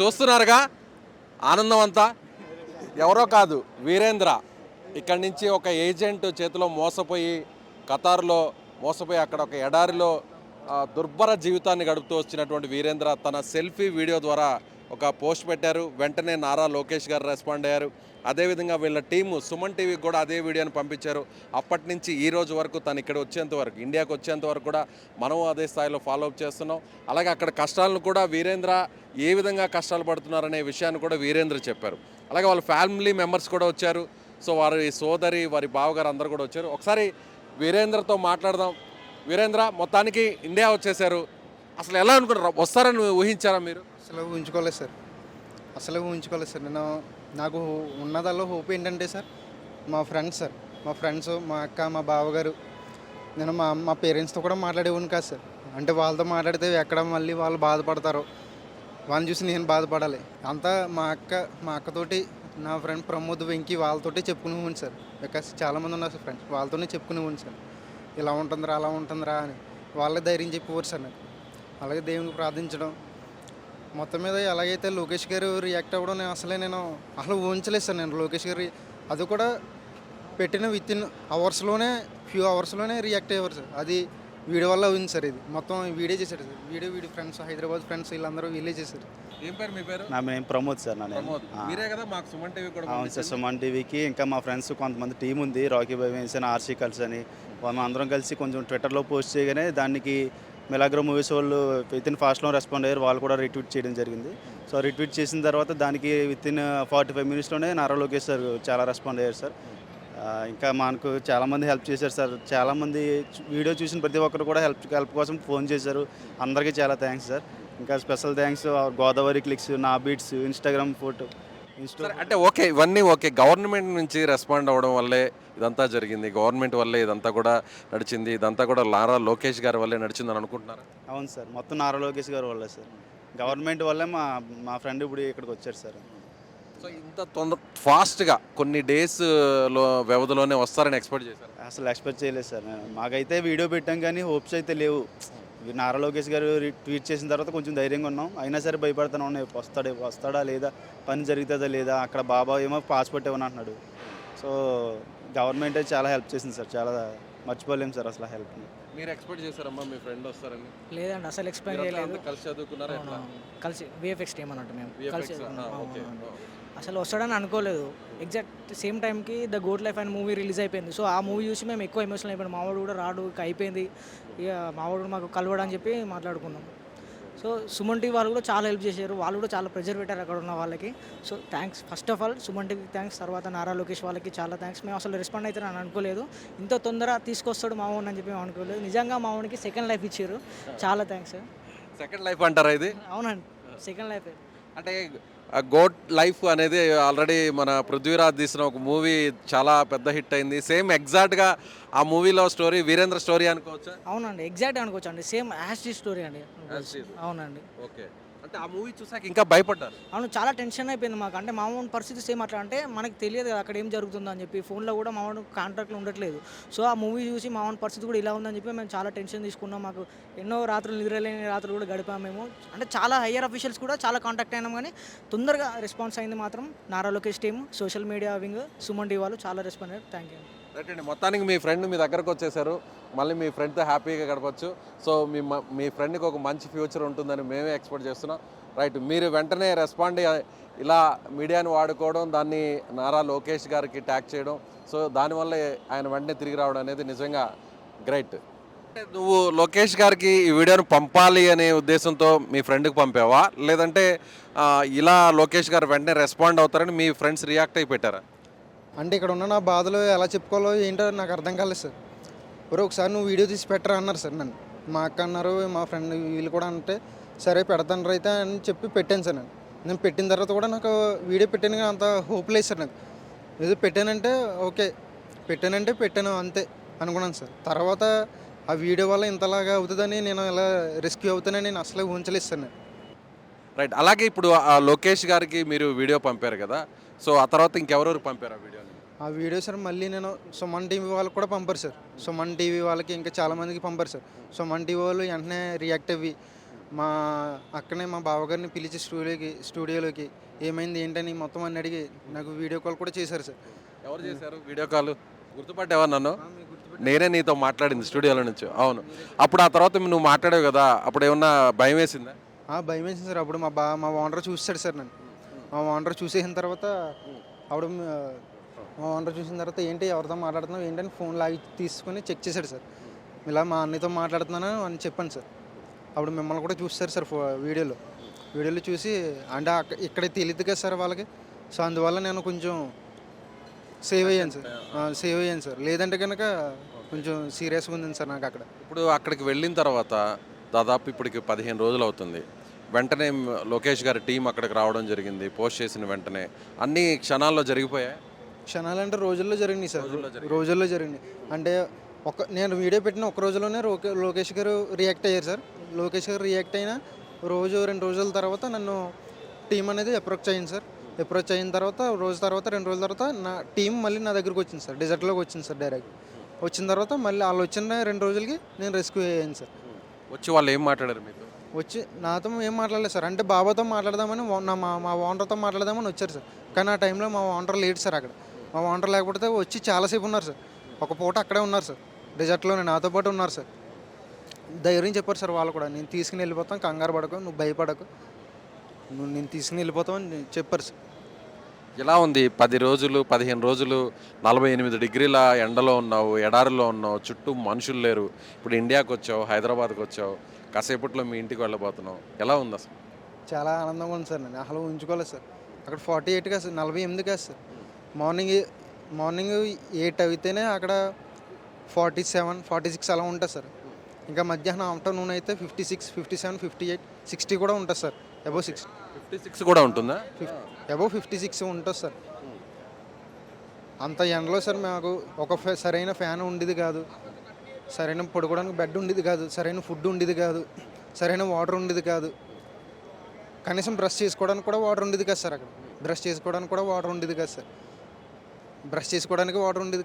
చూస్తున్నారుగా ఆనందం అంతా. ఎవరో కాదు, వీరేంద్ర. ఇక్కడి నుంచి ఒక ఏజెంట్ చేతిలో మోసపోయి ఖతార్లో మోసపోయి అక్కడ ఒక ఎడారిలో దుర్భర జీవితాన్ని గడుపుతూ వచ్చినటువంటి వీరేంద్ర తన సెల్ఫీ వీడియో ద్వారా ఒక పోస్ట్ పెట్టారు. వెంటనే నారా లోకేష్ గారు రెస్పాండ్ అయ్యారు. అదేవిధంగా వీళ్ళ టీము సుమన్ టీవీకి కూడా అదే వీడియోని పంపించారు. అప్పటి నుంచి ఈ రోజు వరకు తను ఇక్కడ వచ్చేంత వరకు, ఇండియాకి వచ్చేంత వరకు కూడా మనం అదే స్థాయిలో ఫాలో అప్ చేస్తున్నాం. అలాగే అక్కడ కష్టాలను కూడా వీరేంద్ర ఏ విధంగా కష్టాలు పడుతున్నారనే విషయాన్ని కూడా వీరేంద్ర చెప్పారు. అలాగే వాళ్ళ ఫ్యామిలీ మెంబర్స్ కూడా వచ్చారు. సో వారి సోదరి, వారి బావగారు అందరూ కూడా వచ్చారు. ఒకసారి వీరేంద్రతో మాట్లాడదాం. వీరేంద్ర, మొత్తానికి ఇండియా వచ్చేసారు. అసలు ఎలా అనుకున్నారు? వస్తారని ఊహించారా మీరు? అసలు ఊహించుకోలేదు సార్. నాకు ఉన్నదల్లో హోప్ ఏంటంటే సార్, మా ఫ్రెండ్స్ మా అక్క, మా బావగారు, నేను మా పేరెంట్స్తో కూడా మాట్లాడేవాడిని కాదు సార్. అంటే వాళ్ళతో మాట్లాడితే ఎక్కడ మళ్ళీ వాళ్ళు బాధపడతారో వాళ్ళని చూసి నేను బాధపడాలి. అంతా మా అక్కతోటి, నా ఫ్రెండ్ ప్రమోద్, వెంకీ వాళ్ళతోటి చెప్పుకునేవాడిని సార్. బికాస్ చాలామంది ఉన్నారు సార్ ఫ్రెండ్స్, వాళ్ళతోనే చెప్పుకునేవాడిని సార్. ఇలా ఉంటుందిరా, అలా ఉంటుందిరా అని వాళ్ళే ధైర్యం చెప్పేవారు సార్ నాకు. అలాగే దేవునికి ప్రార్థించడం, మొత్తం మీద ఎలాగైతే లోకేష్ గారు రియాక్ట్ అవ్వడం నేను అసలు ఊహించలేదు సార్. నేను లోకేష్ గారు అది కూడా పెట్టిన ఫ్యూ అవర్స్లోనే రియాక్ట్ అయ్యేవారు సార్. అది వీడియో వల్ల ఉంది సార్. ఇది మొత్తం వీడియో చేశాడు sir. Video friends, Hyderabad friends వీళ్ళందరూ వీళ్ళే చేశారు. ఏం పేరు మీ పేరు? నా నేమ్ ప్రమోద్ సార్. మీరే కదా మాకు సుమన్ టీవీ కూడా? అవును సార్, సుమన్ టీవీకి ఇంకా మా ఫ్రెండ్స్ కొంతమంది టీం ఉంది, రాకీ బాయ్ అని, ఆర్సీ కల్స్ అని. మనం అందరం కలిసి కొంచెం ట్విట్టర్లో పోస్ట్ చేయగానే దానికి మిలాగ్రో మూవీస్ వాళ్ళు వితిన్ ఫాస్ట్లో రెస్పాండ్ అయ్యారు. వాళ్ళు కూడా రిట్వీట్ చేయడం జరిగింది. సో రిట్వీట్ చేసిన తర్వాత దానికి వితిన్ 45 మినిట్స్లోనే నారా లోకేష్ సార్ చాలా రెస్పాండ్ అయ్యారు సార్. ఇంకా మనకు చాలామంది హెల్ప్ చేశారు సార్. చాలామంది వీడియో చూసిన ప్రతి ఒక్కరు కూడా హెల్ప్ కోసం ఫోన్ చేశారు. అందరికీ చాలా థ్యాంక్స్ సార్. ఇంకా స్పెషల్ థ్యాంక్స్ గోదావరి క్లిక్స్, నా బీట్స్, ఇన్స్టాగ్రామ్ ఫోటో. అంటే ఓకే, ఇవన్నీ ఓకే. గవర్నమెంట్ నుంచి రెస్పాండ్ అవ్వడం వల్లే ఇదంతా జరిగింది, గవర్నమెంట్ వల్లే ఇదంతా కూడా నడిచింది, ఇదంతా కూడా నారా లోకేష్ గారి వల్లే నడిచిందని అనుకుంటున్నారు? అవును సార్, మొత్తం నారా లోకేష్ గారి వల్లే సార్. గవర్నమెంట్ వల్లే మా ఫ్రెండ్ ఇప్పుడు ఇక్కడికి వచ్చారు సార్. సో ఇంత ఫాస్ట్గా కొన్ని డేస్లో వ్యవధిలోనే వస్తారని ఎక్స్పెక్ట్ చేశారు? అసలు ఎక్స్పెక్ట్ చేయలేదు సార్. మాకైతే వీడియో పెట్టాం కానీ హోప్స్ అయితే లేవు. నారా లోకేష్ గారు ట్వీట్ చేసిన తర్వాత కొంచెం ధైర్యంగా ఉన్నాం. అయినా సరే భయపడుతున్నాం, వస్తాడా లేదా, పని జరుగుతుందా లేదా, అక్కడ బాబా ఏమో పాస్పోర్ట్ ఇవ్వని అంటున్నాడు. సో గవర్నమెంట్ అయితే చాలా హెల్ప్ చేసింది సార్. చాలా మర్చిపోలేము సార్ అసలు హెల్ప్ని. మీరు ఎక్స్పెక్ట్ చేశారమ్మా మీ ఫ్రెండ్ వస్తారని? లేదండి, అసలు ఎక్స్పెక్ట్ చేయలేదు. కలిసి చదువుకున్నారా? కలిసి విఎఫ్ఎక్స్ టీమ్ అన్నట్టు మేము కలిసి అసలు వస్తాడని వస్తాడని అనుకోలేదు. ఎగ్జాక్ట్ సేమ్ టైంకి the goat life and movie release అయిపోయింది. సో ఆ మూవీ చూసి మేము ఎక్కువ ఎమోషనల్ అయిపోయాం. మావాడు కూడా రాడు, ఇక అయిపోయింది, ఇక మావాడు మాకు కలవడని చెప్పి మాట్లాడుకున్నాం. సో సుమన్ టీవీ వాళ్ళు కూడా చాలా హెల్ప్ చేశారు. వాళ్ళు కూడా చాలా ప్రెజర్ పెట్టారు అక్కడ ఉన్న వాళ్ళకి. So thanks, first of all Suman టీవీకి థ్యాంక్స్. తర్వాత నారా లోకేష్ వాళ్ళకి చాలా థ్యాంక్స్. మేము అసలు రెస్పాండ్ అవుతారని అని అనుకోలేదు. ఇంత తొందర తీసుకొస్తాడు మావాడిని అని చెప్పి మేము అనుకోలేదు. నిజంగా మావాడికి సెకండ్ లైఫ్ ఇచ్చారు. చాలా థ్యాంక్స్. సెకండ్ లైఫ్ అంటారా ఇది? అవునండి, సెకండ్ లైఫ్. అంటే గోట్ లైఫ్ అనేది ఆల్రెడీ మన పృథ్వీరాజ్ తీసిన ఒక మూవీ చాలా పెద్ద హిట్ అయింది. సేమ్ ఎగ్జాక్ట్గా ఆ మూవీలో స్టోరీ వీరేంద్ర స్టోరీ అనుకోవచ్చా? అవునండి, ఎగ్జాక్ట్ అనుకోవచ్చు అండి. సేమ్ యాజ్ స్టోరీ అండి. అవునండి. ఓకే, అంటే ఆ మూవీ చూసాక ఇంకా భయపడ్డారు? అవును, చాలా టెన్షన్ అయిపోయింది మాకు. అంటే మామూలు పరిస్థితి సేమ్ అట్లా, అంటే మనకి తెలియదు కదా అక్కడ ఏం జరుగుతుందో అని చెప్పి. ఫోన్లో కూడా మామూలు కాంటాక్ట్లో ఉండట్లేదు. సో ఆ మూవీ చూసి మామూలు పరిస్థితి కూడా ఇలా ఉందని చెప్పి మేము చాలా టెన్షన్ తీసుకున్నాం. మాకు ఎన్నో రాత్రులు నిద్రలేని రాత్రులు కూడా గడిపాము మేము. అంటే చాలా హయ్యర్ అఫీషియల్స్ కూడా చాలా కాంటాక్ట్ అయినాం, కానీ తొందరగా రెస్పాన్స్ అయింది మాత్రం Nara Lokesh team, social media wing, Suman T వాళ్ళు చాలా రెస్పాండ్ అయ్యారు. Thank you. రైట్ అండి, మొత్తానికి మీ ఫ్రెండ్ మీ దగ్గరకు వచ్చేసారు. మళ్ళీ మీ ఫ్రెండ్తో హ్యాపీగా గడపచ్చు. సో మీ ఫ్రెండ్కి ఒక మంచి ఫ్యూచర్ ఉంటుందని మేమే ఎక్స్పెక్ట్ చేస్తున్నాం. రైట్, మీరు వెంటనే రెస్పాండ్ ఇలా మీడియాని వాడుకోవడం, దాన్ని నారా లోకేష్ గారికి ట్యాగ్ చేయడం, సో దానివల్ల ఆయన వెంటనే తిరిగి రావడం అనేది నిజంగా గ్రేట్. అంటే నువ్వు లోకేష్ గారికి ఈ వీడియోను పంపాలి అనే ఉద్దేశంతో మీ ఫ్రెండ్కి పంపావా, లేదంటే ఇలా లోకేష్ గారు వెంటనే రెస్పాండ్ అవుతారని మీ ఫ్రెండ్స్ రియాక్ట్ అయి పెట్టారా? అంటే ఇక్కడ ఉన్న నా బాధలు ఎలా చెప్పుకోవాలో ఏంటో నాకు అర్థం కాలేదు సార్. ఒకసారి నువ్వు వీడియో తీసి పెట్టరా అన్నారు సార్ నన్ను. మా అక్క అన్నారు, మా ఫ్రెండ్ వీళ్ళు కూడా అంటే సరే పెడతాను రైతే అని చెప్పి పెట్టాను సార్. నేను పెట్టిన తర్వాత కూడా నాకు వీడియో పెట్టాను కానీ అంత హోప్ లేదు సార్. నాకు ఏదో పెట్టానంటే ఓకే, పెట్టాను అంతే అనుకున్నాను సార్. తర్వాత ఆ వీడియో వల్ల ఇంతలాగా అవుతుందని, నేను ఇలా రెస్క్యూ అవుతానని నేను అసలు ఊహించలేదు సార్. రైట్, అలాగే ఇప్పుడు ఆ లోకేష్ గారికి మీరు వీడియో పంపారు కదా, సో ఆ తర్వాత ఇంకెవరెవరు పంపారు ఆ వీడియోని? ఆ వీడియో సార్ మళ్ళీ నేను సుమన్ టీవీ వాళ్ళకి కూడా పంపారు సార్. సుమన్ టీవీ వాళ్ళకి ఇంకా చాలామందికి పంపారు సార్. సుమన్ టీవీ వాళ్ళు వెంటనే రియాక్ట్ అవ్వి మా అక్కనే మా బావగారిని పిలిచి స్టూడియోలోకి ఏమైంది ఏంటని మొత్తం అన్ని అడిగి నాకు వీడియో కాల్ కూడా చేశారు సార్. ఎవరు చేశారు వీడియో కాల్? గుర్తుపట్టావా నన్ను? నేనే నీతో మాట్లాడింది స్టూడియోలో నుంచి. అవును. అప్పుడు ఆ తర్వాత నువ్వు మాట్లాడావు కదా, అప్పుడు ఏమన్నా భయం వేసిందా? భయం వేసింది సార్. అప్పుడు మా ఓనర్ చూస్తాడు సార్ నన్ను. మా ఓనర్ చూసేసిన తర్వాత అప్పుడు మా ఓనర్ చూసిన తర్వాత ఏంటి ఎవరితో మాట్లాడుతున్నావు ఏంటని ఫోన్ లాగి తీసుకొని చెక్ చేశాడు సార్. ఇలా మా అన్నయ్యతో మాట్లాడుతున్నాను అని చెప్పాను సార్. అప్పుడు మిమ్మల్ని కూడా చూస్తారు సార్ వీడియోలో చూసి అంటే ఇక్కడ తెలియదు కదా సార్ వాళ్ళకి. సో అందువల్ల నేను కొంచెం సేవ్ అయ్యాను సార్. లేదంటే కనుక కొంచెం సీరియస్గా ఉంది సార్ నాకు అక్కడ. ఇప్పుడు అక్కడికి వెళ్ళిన తర్వాత దాదాపు ఇప్పటికి 15 రోజులు అవుతుంది. వెంటనే లోకేష్ గారి టీం అక్కడికి రావడం జరిగింది. పోస్ట్ చేసిన వెంటనే అన్ని క్షణాల్లో జరిగిపోయాయి. క్షణాలంటే రోజుల్లో జరిగినాయి సార్. రోజుల్లో జరిగినాయి అంటే నేను వీడియో పెట్టిన ఒక రోజులోనే లోకేష్ గారు రియాక్ట్ అయ్యారు సార్. లోకేష్ గారు రియాక్ట్ అయిన 2 రోజుల తర్వాత నన్ను టీం అనేది అప్రోచ్ అయ్యింది సార్. అప్రోచ్ అయిన తర్వాత 2 రోజుల తర్వాత నా టీం మళ్ళీ నా దగ్గరికి వచ్చింది సార్. డెజర్ట్లోకి వచ్చింది సార్. డైరెక్ట్ వచ్చిన తర్వాత మళ్ళీ వాళ్ళు వచ్చిన 2 రోజులకి నేను రెస్క్యూ అయ్యాను సార్. వచ్చి వాళ్ళు ఏం మాట్లాడారు మీతో? వచ్చి నాతో ఏం మాట్లాడలేదు సార్. అంటే బాబాతో మాట్లాడదామని మా ఓనర్తో మాట్లాడదామని వచ్చారు సార్. కానీ ఆ టైంలో మా ఓనర్ లేడు సార్. అక్కడ మా ఓనర్ లేకపోతే వచ్చి చాలాసేపు ఉన్నారు సార్. ఒక పూట అక్కడే ఉన్నారు సార్. డెజర్ట్లోనే నాతో పాటు ఉన్నారు సార్. ధైర్యం చెప్పారు సార్ వాళ్ళు కూడా. నేను తీసుకుని వెళ్ళిపోతాం, కంగారు పడకు, నువ్వు భయపడకు, నేను తీసుకుని వెళ్ళిపోతాం అని చెప్పారు సార్. ఎలా ఉంది 10 రోజులు 15 రోజులు 48 డిగ్రీల ఎండలో ఉన్నావు, ఎడారిలో ఉన్నావు, చుట్టూ మనుషులు లేరు. ఇప్పుడు ఇండియాకి వచ్చావు, హైదరాబాద్కి వచ్చావు, కాసేపట్లో మీ ఇంటికి వెళ్ళబోతున్నావు. ఎలా ఉంది అసలు? చాలా ఆనందంగా ఉంది సార్. నేను అసలు ఉంచుకోలేదు సార్. అక్కడ 48 కాదు సార్, 48 కాదు సార్. మార్నింగ్ 8 అయితేనే అక్కడ 47, 46 అలా ఉంటుంది సార్. ఇంకా మధ్యాహ్నం ఆఫ్టర్నూన్ అయితే 56, 57, 58, 60 కూడా ఉంటుంది సార్. అబౌవ్ 56 కూడా ఉంటుందా? 56 ఉంటుంది సార్. అంత ఎండలో సార్ మాకు సరైన ఫ్యాన్ ఉండేది కాదు, సరైన పడుకోవడానికి బెడ్ ఉండేది కాదు, సరైన ఫుడ్ ఉండేది కాదు, సరైన వాటర్ ఉండేది కాదు. కనీసం బ్రష్ చేసుకోవడానికి కూడా వాటర్ ఉండేది కాదు సార్. అక్కడ బ్రష్ చేసుకోవడానికి కూడా వాటర్ ఉండేది కాదు సార్. బ్రష్ చేసుకోవడానికి వాటర్ ఉండేది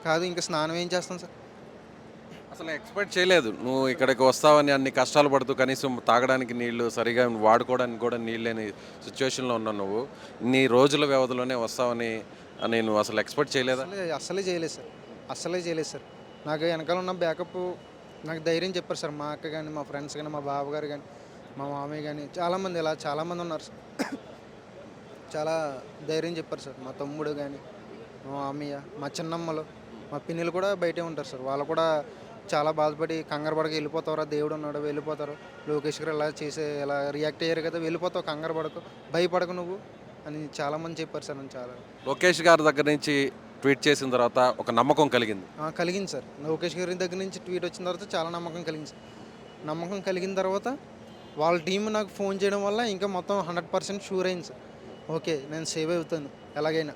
కాదు. ఇంకా స్నానం ఏం చేస్తాం సార్? అసలు ఎక్స్పెక్ట్ చేయలేదు నువ్వు ఇక్కడికి వస్తావని. అన్ని కష్టాలు పడుతూ కనీసం తాగడానికి నీళ్లు సరిగా వాడుకోవడానికి కూడా నీళ్ళు లేని సిచ్యువేషన్లో ఉన్నావు నువ్వు. ఇన్ని రోజుల వ్యవధిలోనే వస్తావని నేను అసలు ఎక్స్పెక్ట్ చేయలేదా? అస్సలే చేయలేదు సార్. నాకు వెనకాల ఉన్న బ్యాకప్ నాకు ధైర్యం చెప్పారు సార్. మా అక్క కానీ, మా ఫ్రెండ్స్ కానీ, మా బావగారు కానీ, మా మామయ్య కానీ చాలామంది ఉన్నారు సార్. చాలా ధైర్యం చెప్పారు సార్. మా తమ్ముడు కానీ, మా మామయ్య, మా చిన్నమ్మలు, మా పిన్నులు కూడా బయటే ఉంటారు సార్. వాళ్ళు కూడా చాలా బాధపడి కంగారు పడక వెళ్ళిపోతావురా, దేవుడు ఉన్నాడు, వెళ్ళిపోతారు, లోకేష్ గారు ఇలా రియాక్ట్ అయ్యారు కదా, వెళ్ళిపోతావు, కంగారు పడకు, భయపడకు నువ్వు అని చాలామంది చెప్పారు సార్. నేను చాలా లోకేష్ గారి దగ్గర నుంచి ట్వీట్ చేసిన తర్వాత ఒక నమ్మకం కలిగింది సార్. లోకేష్ గారి దగ్గర నుంచి ట్వీట్ వచ్చిన తర్వాత చాలా నమ్మకం కలిగింది సార్. నమ్మకం కలిగిన తర్వాత వాళ్ళ టీం నాకు ఫోన్ చేయడం వల్ల ఇంకా మొత్తం 100% షూర్ అయింది సార్. ఓకే, నేను సేవ్ అవుతాను ఎలాగైనా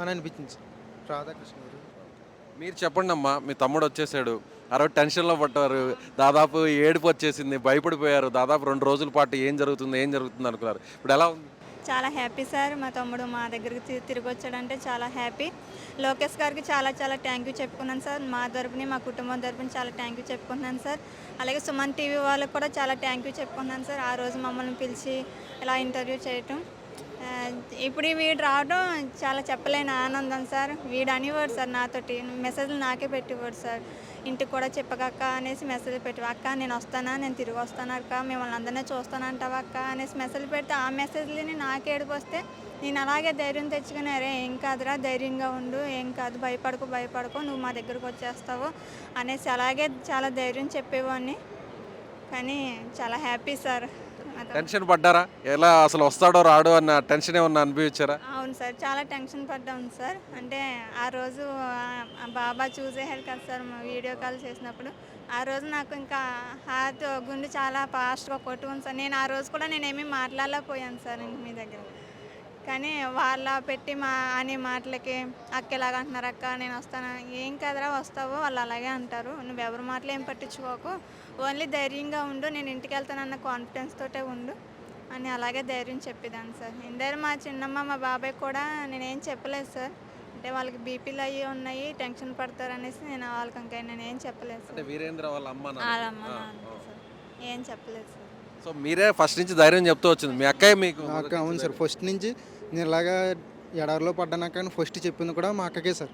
అని అనిపించింది సార్. రాధాకృష్ణ గారు మీరు చెప్పండి అమ్మా. మీ తమ్ముడు వచ్చేసాడు, ఆ రోజు టెన్షన్లో పడ్డారు, దాదాపు ఏడుపు వచ్చేసింది, భయపడిపోయారు. దాదాపు 2 రోజుల పాటు ఏం జరుగుతుంది అనుకున్నారు. ఇప్పుడు ఎలా ఉంది? చాలా హ్యాపీ సార్. మా తమ్ముడు మా దగ్గరికి తిరిగి వచ్చాడంటే చాలా హ్యాపీ. లోకేష్ గారికి చాలా థ్యాంక్ యూ చెప్పుకున్నాను సార్. మా తరపుని, మా కుటుంబం తరపుని చాలా థ్యాంక్ యూ చెప్పుకున్నాను సార్. అలాగే సుమన్ టీవీ వాళ్ళకి కూడా చాలా థ్యాంక్ యూ చెప్పుకున్నాను సార్. ఆ రోజు మమ్మల్ని పిలిచి ఇలా ఇంటర్వ్యూ చేయటం. ఇప్పుడు వీడు రావడం చాలా చెప్పలేని ఆనందం సార్. వీడు అనేవాడు సార్ నాతోటి, మెసేజ్లు నాకే పెట్టేవాడు సార్. ఇంటికి కూడా చెప్పకక్క అనేసి మెసేజ్ పెట్టి, అక్క నేను వస్తానా, నేను తిరిగి వస్తాను అక్క, మిమ్మల్ని అందరినీ చూస్తానంటావా అక్క అనేసి మెసేజ్ పెడితే ఆ మెసేజ్లని నాకు ఏడుపు వస్తే నేను అలాగే ధైర్యం తెచ్చుకుని, అరే ఏం కాదురా, ధైర్యంగా ఉండు, ఏం కాదు, భయపడకు, నువ్వు మా దగ్గరకు వచ్చేస్తావు అనేసి అలాగే చాలా ధైర్యం చెప్పేవాడిని. కానీ చాలా హ్యాపీ సార్. టెన్షన్ పడ్డారా? ఎలా అసలు వస్తాడో రాడో అన్న టెన్షన్ ఏమన్నా అనిపించారా? అవును సార్, చాలా టెన్షన్ పడ్డాను సార్. అంటే ఆ రోజు బాబా చూసేసారు కదా సార్ వీడియో కాల్ చేసినప్పుడు. ఆ రోజు నాకు ఇంకా హార్ట్ గుండె చాలా ఫాస్ట్గా కొట్టుకుంది సార్. నేను ఆ రోజు కూడా నేనేమీ మాట్లాడలేకపోయాను సార్ మీ దగ్గర. కానీ వాళ్ళ పెట్టి అనే మాటలకి అక్క ఎలాగ అంటున్నారు, అక్క నేను వస్తాను, ఏం కదరా వస్తావు, వాళ్ళు అలాగే అంటారు, నువ్వు ఎవరి మాటలు ఏం పట్టించుకోకు, ఓన్లీ ధైర్యంగా ఉండు, నేను ఇంటికి వెళ్తానన్న కాన్ఫిడెన్స్ తోటే ఉండు అని అలాగే ధైర్యం చెప్పేదాన్ని సార్. ఇందరు మా చిన్నమ్మ, మా బాబాయ్ కూడా నేనేం చెప్పలేదు సార్. అంటే వాళ్ళకి బీపీలు అయ్యి ఉన్నాయి, టెన్షన్ పడతారు అనేసి నేను వాళ్ళకి ఇంకా నేనేం చెప్పలేదు సార్. వీరేంద్ర వాళ్ళ అమ్మ వాళ్ళ అమ్మ నాన్న సార్. ఏం చెప్పలేదు సార్. సో మీరే ఫస్ట్ నుంచి ధైర్యం చెప్తూ వచ్చింది మీ అక్కయ్య మీకు నాకు అవును సార్, ఫస్ట్ నుంచి నేను ఇలాగా ఎడారిలో పడ్డాను కానీ ఫస్ట్ చెప్పింది కూడా మా అక్కకే సార్.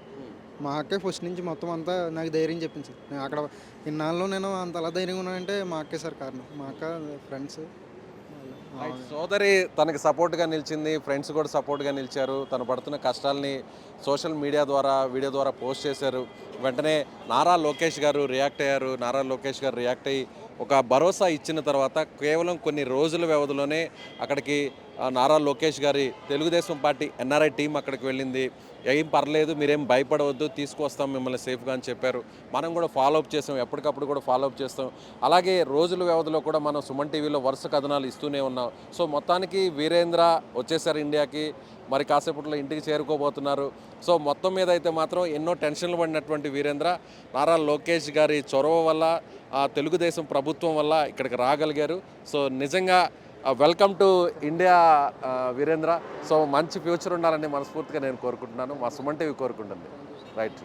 మా అక్కే ఫస్ట్ నుంచి మొత్తం అంతా నాకు ధైర్యం చెప్పింది సార్. నేను అక్కడ ఇన్నాళ్ళు నేను అంతలా ధైర్యంగా ఉన్నానంటే మా అక్కే సార్ కారణం. మా అక్క ఫ్రెండ్స్ సోదరి తనకి సపోర్ట్గా నిలిచింది, ఫ్రెండ్స్ కూడా సపోర్ట్గా నిలిచారు. తను పడుతున్న కష్టాలని సోషల్ మీడియా ద్వారా వీడియో ద్వారా పోస్ట్ చేశారు. వెంటనే నారా లోకేష్ గారు రియాక్ట్ అయ్యారు. నారా లోకేష్ గారు రియాక్ట్ అయ్యి ఒక భరోసా ఇచ్చిన తర్వాత కేవలం కొన్ని రోజుల వ్యవధిలోనే అక్కడికి నారా లోకేష్ గారి తెలుగుదేశం పార్టీ ఎన్ఆర్ఐ టీం అక్కడికి వెళ్ళింది. ఏం పర్లేదు, మీరేం భయపడవద్దు, తీసుకొస్తాం మిమ్మల్ని సేఫ్గా అని చెప్పారు. మనం కూడా ఫాలోఅప్ చేస్తాం, ఎప్పటికప్పుడు కూడా ఫాలోఅప్ చేస్తాం. అలాగే రోజుల వ్యవధిలో కూడా మనం సుమన్ టీవీలో వరుస కథనాలు ఇస్తూనే ఉన్నాం. సో మొత్తానికి వీరేంద్ర వచ్చేసారు ఇండియాకి, మరి కాసేపట్లో ఇంటికి చేరుకోబోతున్నారు. సో మొత్తం మీద అయితే మాత్రం ఎన్నో టెన్షన్లు పడినటువంటి వీరేంద్ర నారా లోకేష్ గారి చొరవ వల్ల, తెలుగుదేశం ప్రభుత్వం వల్ల ఇక్కడికి రాగలిగారు. సో నిజంగా welcome to India Veerendra. So మంచి ఫ్యూచర్ ఉండాలని మనస్ఫూర్తిగా నేను కోరుకుంటున్నాను, మా సుమన్ టీవీ కోరుకుంటుంది. రైట్.